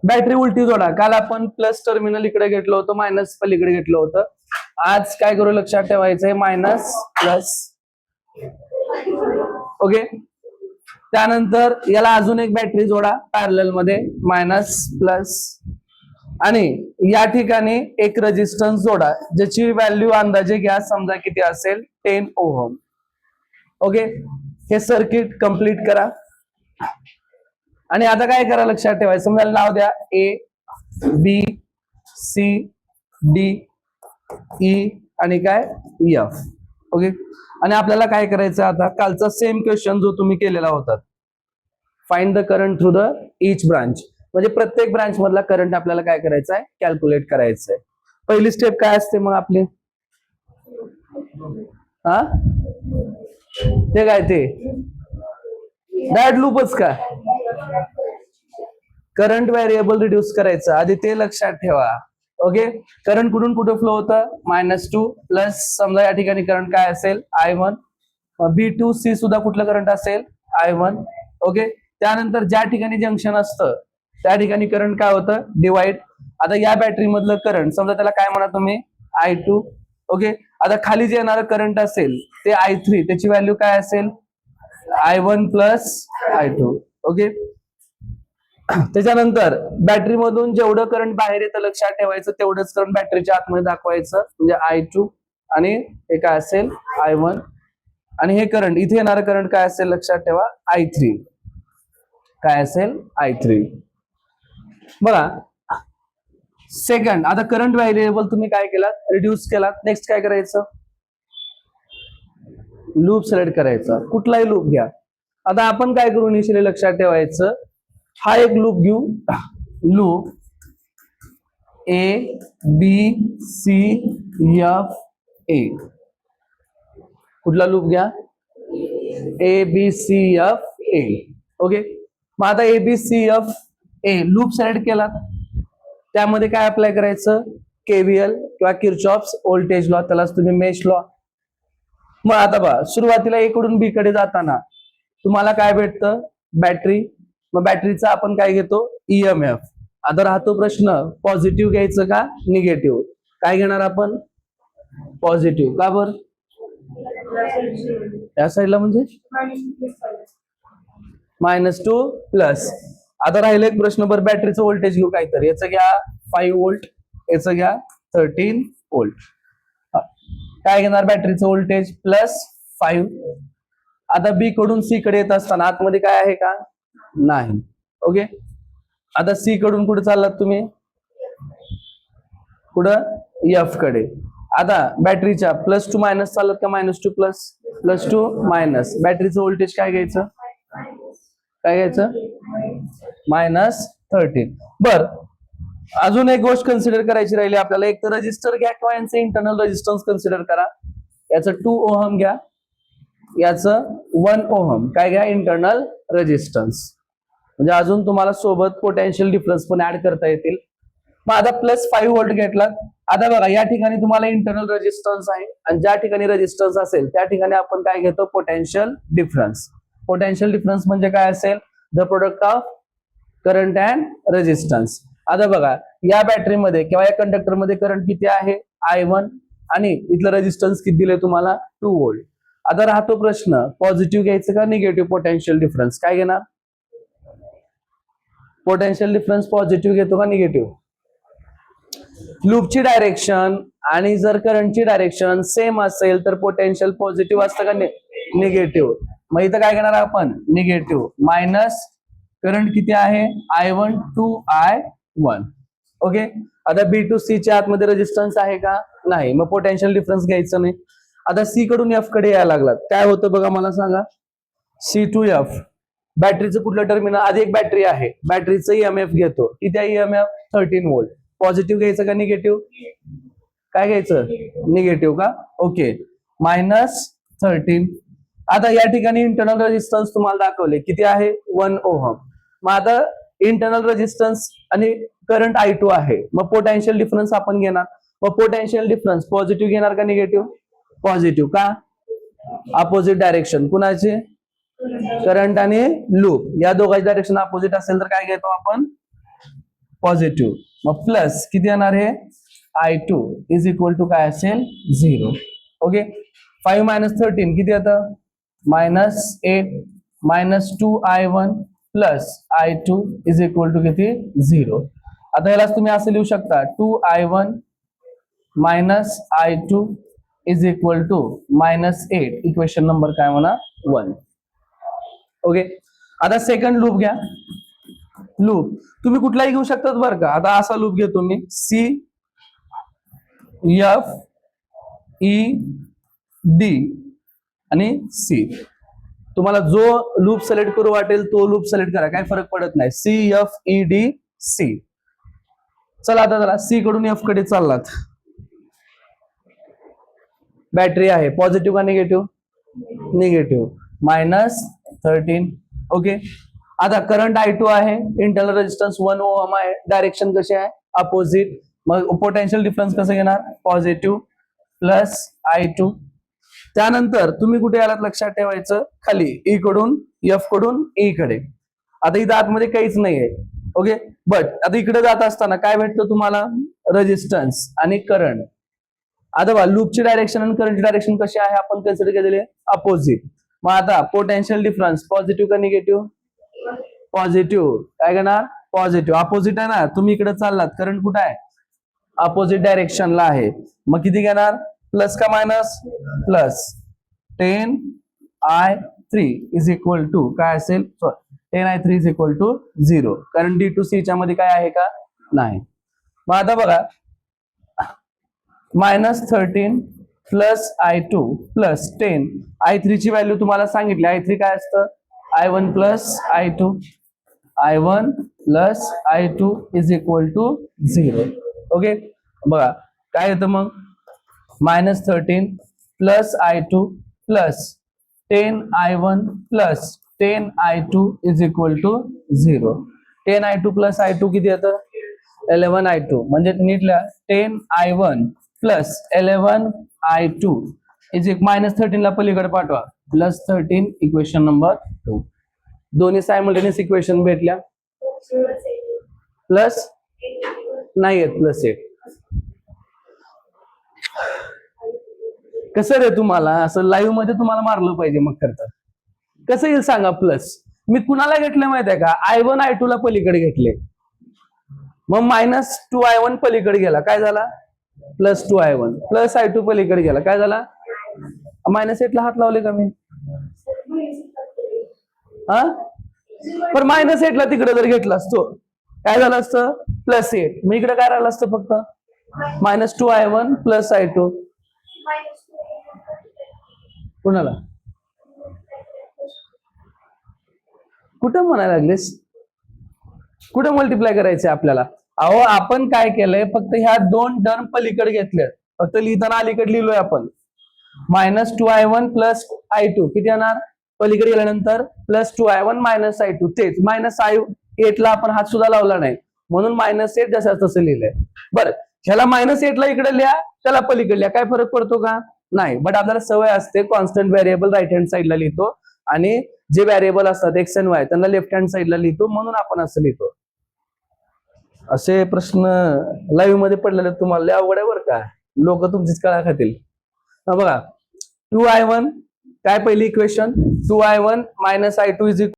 Battery उलटी जोडा. काल आपण प्लस टर्मिनल इकडे घेतलं होतं, मायनस पलीकडे घेतलं होतं. आज काय करू लक्षात ठेवायचंय, मायनस प्लस. ओके. त्यानंतर याला अजून एक बॅटरी जोडा पॅरलल मध्ये, मायनस प्लस. आणि या ठिकाणी एक रेजिस्टन्स जोडा ज्याची व्हॅल्यू अंदाजे घ्या, समजा किती असेल, 10 ओहम. ओके. हे सर्किट कंप्लीट करा. आणि आता काय करा लक्षात ठेवायचं, समजा नाव द्या A B C D E आणि काय एफ. ओके. आणि आपल्याला काय करायचं आता, कालचा सेम क्वेश्चन जो तुम्ही केलेला होता, find the current through the each branch. म्हणजे प्रत्येक ब्रांच मधला करंट आपल्याला काय करायचा आहे, कॅल्क्युलेट करायचं आहे. पहिली स्टेप काय असते मग आपली, हा ते काय, ते डायरेक्ट लूपच का, करंट व्हेरिएबल रिड्यूस करायचं आधी, ते लक्षात ठेवा. ओके. करंट कुठून कुठे फ्लो होतं, -2 प्लस, समजा या ठिकाणी करंट काय असेल, I1. B2C सुद्धा कुठलं करंट असेल, I1. ओके. त्यानंतर ज्या ठिकाणी जंक्शन असतं त्या ठिकाणी करंट काय होतं, डिवाइड. आता या बॅटरी मधलं करंट समजा त्याला काय म्हणा तुम्ही, I2. ओके. आता खाली जे येणारं करंट असेल ते I3, त्याची व्हॅल्यू काय असेल, I1 प्लस I2. ओके. त्याच्यानंतर बॅटरी मधून जेवढं करंट बाहेर येतं लक्षात ठेवायचं, तेवढंच करंट बॅटरीच्या आतमध्ये दाखवायचं, म्हणजे I2. आणि हे काय असेल, I1. आणि हे करंट इथे येणारं करंट काय असेल लक्षात ठेवा, I3. काय असेल, I3. बघा. सेकंड, आता करंट व्हेरिएबल तुम्ही काय केला, रिड्यूस केला. नेक्स्ट काय करायचं, लूप सिलेक्ट करायचा. कुठलाही लूप घ्या. आता आपण काय करू, इनिशियली लक्षात ठेवायचं, हा एक लूप घेऊ, loop A B C F A. कुठला लूप घ्या, A B C F A. Okay. मग आता A B C F A loop select केला, त्यामध्ये काय अप्लाय करायचं, केव्हीएल किंवा किर्चॉफ्स व्होल्टेज लॉ, त्यालाच तुम्ही मेश लॉ. मग आता बघा, सुरुवातीला ए कडून बी कडे जाताना तुम्हाला काय भेटतं, बॅटरी. मग बॅटरीचा आपण काय घेतो, ईएमएफ. आता राहतो प्रश्न, पॉझिटिव्ह घ्यायचं का निगेटिव्ह. काय घेणार आपण, पॉझिटिव्ह. का बरं, या साईडला म्हणजे -2 प्लस. आता राहिलं एक प्रश्न, बरं बॅटरीचं व्होल्टेज घेऊ काहीतरी, याचं घ्या 5 व्होल्ट, याचं घ्या 13 व्होल्ट. काय घेणार, बॅटरीचं व्होल्टेज +5. आता बी कडून सी कडे येत असताना आतमध्ये काय आहे का, नाही. ओके. आता सी कडून कुठे चाललात तुम्ही, कुठं, एफ कडे. आता बॅटरीच्या +2 मायनस चालत का, -2 प्लस, +2 मायनस. बॅटरीचं व्होल्टेज काय घ्यायचं, काय घ्यायचं, -13. बर. अजून एक गोष्ट कन्सिडर करायची राहिली आपल्याला, एक तर रजिस्टर घ्या किंवा यांचं इंटरनल रेजिस्टन्स कन्सिडर करा. याचं 2 ओहम घ्या, याचं 1 ओहम काय घ्या, इंटरनल रेजिस्टन्स. म्हणजे अजून तुम्हाला सोबत पोटेन्शियल डिफरन्स पण ऍड करता येतील. मग आता +5 व्होल्ट घेतला. आता बघा, या ठिकाणी तुम्हाला इंटरनल रेजिस्टन्स आहे आणि ज्या ठिकाणी रेजिस्टन्स असेल त्या ठिकाणी आपण काय घेतो, पोटेन्शियल डिफरन्स. पोटेन्शियल डिफरन्स म्हणजे काय असेल, the product of current and resistance. आता बघा, या बॅटरीमध्ये किंवा या कंडक्टरमध्ये करंट किती आहे, I1. आणि इथलं रेजिस्टन्स किती दिले तुम्हाला, 2 व्होल्ट. आता राहतो प्रश्न, पॉझिटिव्ह घ्यायचं का निगेटिव्ह पोटेन्शियल डिफरन्स. काय घेणार, पोटेन्शियल डिफरन्स पॉझिटिव्ह घेतो का निगेटिव्ह. लूपची डायरेक्शन आणि जर करंटची डायरेक्शन सेम असेल तर पोटेन्शियल पॉझिटिव्ह असतं का निगेटिव्ह. मग इथं काय घेणार आपण, निगेटिव्ह. मायनस करंट किती आहे, I1 to I1. ओके. आता B to C च्या आतमध्ये रेजिस्टन्स आहे का, नाही. मग पोटेन्शियल डिफरन्स घ्यायचं नाही. आता सी कडून एफ कडे यायला लागलात, काय होतं बघा, मला सांगा. C to F, बॅटरीचं कुठलं टर्मिनल, आधी एक बॅटरी आहे, बॅटरीचं ईएमएफ घेतो. किती आहे ईएमएफ, 13 व्होल्ट. पॉझिटिव्ह घ्यायचं का निगेटिव्ह, काय घ्यायचं, निगेटिव्ह का. ओके. -13. आता या ठिकाणी इंटरनल रेजिस्टन्स तुम्हाला दाखवले, किती आहे, 1 ओहम. मग आता इंटरनल रेजिस्टन्स आणि करंट I2 आहे, मग पोटेन्शियल डिफरन्स आपण घेणार. मग पोटेन्शियल डिफरन्स पॉझिटिव्ह घेणार का निगेटिव्ह, पॉझिटिव्ह. का, अपोजिट डायरेक्शन कुणाचे, करंट आणि लूप या दोघांची डायरेक्शन अपोजिट असेल तर काय घेतो आपण पॉझिटिव्ह. मग प्लस किती येणार आहे I2 इज इक्वल टू काय असेल 0. ओके 5 मायनस 13 किती येतं -8 -2I1 plus I2 is equal to किती 0. आता यालाच तुम्ही असं लिहू शकता 2I1 minus I2 is equal to -8. Equation number काय म्हणा 1. ओके आता सेकंड लूप घ्या. लूप तुम्ही कुठलाही घेऊ शकतात बरं का. आता असा लूप घेतो मी CFED आणि C. तुम्हाला जो लूप सिलेक्ट करू वाटेल तो लूप सिलेक्ट करा, काय फरक पडत नाही. CFEDC. चला आता जरा C कडून F कडे चाललात. बॅटरी आहे पॉझिटिव्ह का निगेटिव्ह निगेटिव्ह -13. ओके आता करंट I2 आहे, इंटरनल रेजिस्टन्स 1 ओहम आहे, डायरेक्शन कशी आहे अपोजिट. मग पोटेन्शियल डिफरन्स कसं घेणार पॉझिटिव्ह प्लस I2. त्यानंतर तुम्ही कुठे आलात लक्षात ठेवायचं खाली E कडून F कडून E कडे. आता इथं आतमध्ये काहीच नाहीये. ओके बट आता इकडे जात असताना काय भेटतं तुम्हाला रेजिस्टन्स आणि करंट. आता बघा लूपची डायरेक्शन आणि करंटची डायरेक्शन कशी आहे आपण कन्सिडर केलेली आहे अपोजिट. मग आता पोटेन्शियल डिफरन्स पॉझिटिव्ह का निगेटिव्ह पॉझिटिव्ह. काय घेणार पॉझिटिव्ह. अपोजिट आहे ना तुम्ही इकडे चाललात करंट कुठे आहे अपोजिट डायरेक्शनला आहे. मग किती घेणार प्लस का minus plus 10I3 is equal to काय असेल 10I3 इज इक्वल टू 0. कारण D2C च्या मध्ये काय आहे का नाही. मग आता बघा -13 प्लस I2 प्लस 10. I3 ची व्हॅल्यू तुम्हाला सांगितली. I3 काय असतं I1 plus I2. I1 plus I2 is equal to 0. Okay बघा काय येतं मग -13 plus I2 plus 10I1 plus 10I2 is equal to 0. 10I2 plus I2 किती येतं 11I2. म्हणजे नीटला 10I1 प्लस 11I2 इज एक -13 ला पलीकडे पाठवा +13. Equation number 2. दोन्ही सायमल्टेनियस इक्वेशन भेटल्या. प्लस नाही येत +8. कसं रे तुम्हाला असं लाईव्ह मध्ये तुम्हाला मारलं पाहिजे मग करता कसं येईल सांगा. प्लस मी कुणाला घेतलं माहिती आहे का I1 I2 ला पलीकडे घेतले. मग -2I1 पलीकडे गेला काय झाला +2I1 प्लस I2 पलीकडे गेला काय झाला -8 ला हात लावले का मी हा पण -8 ला तिकडे जर घेतला असतो काय झालं असतं +8. मग इकडे काय राहिलं असतं फक्त -2I1 प्लस I2. कुणाला कुठं म्हणायला लागलेस कुठं मल्टिप्लाय करायचे आपल्याला. अहो आपण काय केलंय फक्त ह्या दोन टर्म पलीकडे घेतल्या. फक्त लिहिताना अलीकडे लिहिलोय आपण -2I1 प्लस I2 किती येणार पलीकडे गेल्यानंतर +2I1 -I2. तेच -8 ला आपण हात सुद्धा लावला नाही म्हणून -8 जसं तसं लिहिलंय. बरं ह्याला -8 ला इकडे लिहा त्याला पलीकडे लिहा काय फरक पडतो का नाही. बट आपल्याला सवय असते कॉन्स्टंट व्हेरिएबल राईट हँड साईडला लिहितो आणि जे व्हेरिएबल असतात एक्स अँड वाय त्यांना लेफ्ट हँड साईडला लिहितो म्हणून आपण असं लिहितो. असे प्रश्न लाईव्ह मध्ये पडलेले तुम्हाला लय अवघड आहे बरं का. लोक तुमचीच कळा खातील. बघा 2I1 काय पहिली इक्वेशन 2I1 -I2 इज